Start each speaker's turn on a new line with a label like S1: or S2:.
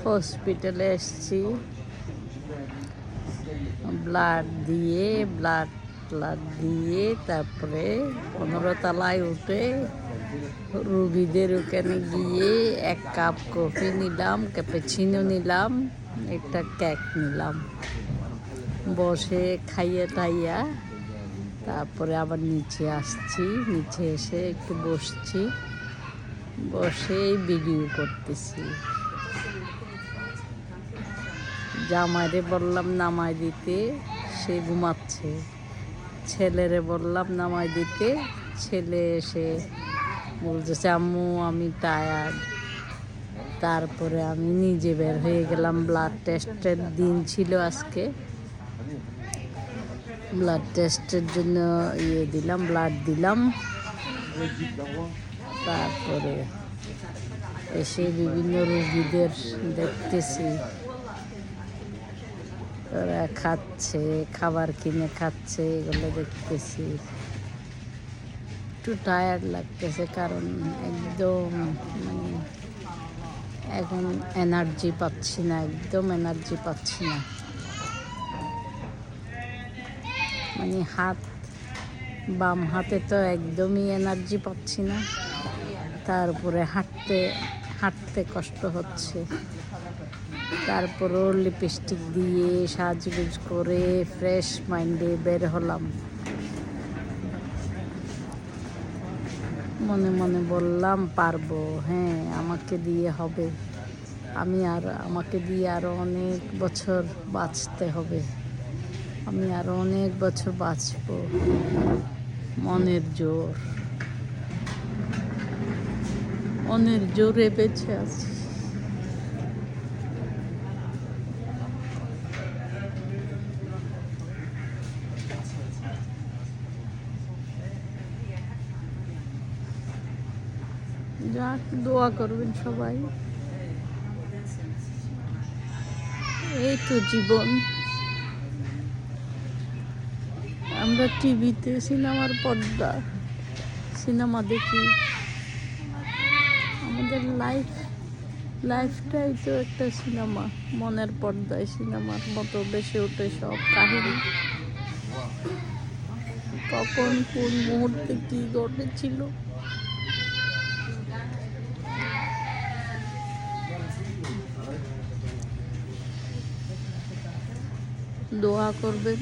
S1: হসপিটালে এসেছি ব্লাড দিয়ে তারপরে 15 তলায় উঠে রুগীদের ওখানে গিয়ে 1 কাপ কফি নিলাম, ক্যাপুচিনো নিলাম, একটা কেক নিলাম, বসে খাইয়ে টাইয়া তারপরে আবার নিচে আসছি। নিচে এসে একটু বসছি, বসে ভিডিও করতেছি। জামাইরে বললাম নামাই দিতে, সে ঘুমাচ্ছে। ছেলেরে বললাম নামাই দিতে, ছেলে এসে বলতেছে আম্মু আমি টায়ার্ড। তারপরে আমি নিজে বের হয়ে গেলাম। ব্লাড টেস্টের দিন ছিল আজকে, ব্লাড টেস্টের জন্য ব্লাড দিলাম। তারপরে এসে বিভিন্ন রোগীদের দেখতেছি, ওরা খাচ্ছে, খাবার কিনে খাচ্ছে, এগুলো দেখতেছি। একটু টায়ার্ড লাগতেছে, কারণ একদম এখন এনার্জি পাচ্ছি না, একদম এনার্জি পাচ্ছি না। বাম হাতে তো একদমই এনার্জি পাচ্ছি না, তারপরে হাঁটতে কষ্ট হচ্ছে। তারপরও লিপস্টিক দিয়ে সাজগুজ করে ফ্রেশ মাইন্ডে বের হলাম। মনে মনে বললাম পারবো, হ্যাঁ আমাকে দিয়ে হবে, আমাকে দিয়ে আরো অনেক বছর বাঁচতে হবে, আমি আরো অনেক বছর বাঁচবো। মনের জোরে বেঁচে আছি। যাক, দোয়া করবেন সবাই। এই তো জীবন। আমরা টিভিতে সিনেমা দেখি। আমাদের লাইফটাই তো একটা সিনেমা। মনের পর্দায় সিনেমার মতো বেশি ওঠে সব কাহিনী। কখন কোন মুহূর্তে কি ঘটেছিল। দোয়া করবেন।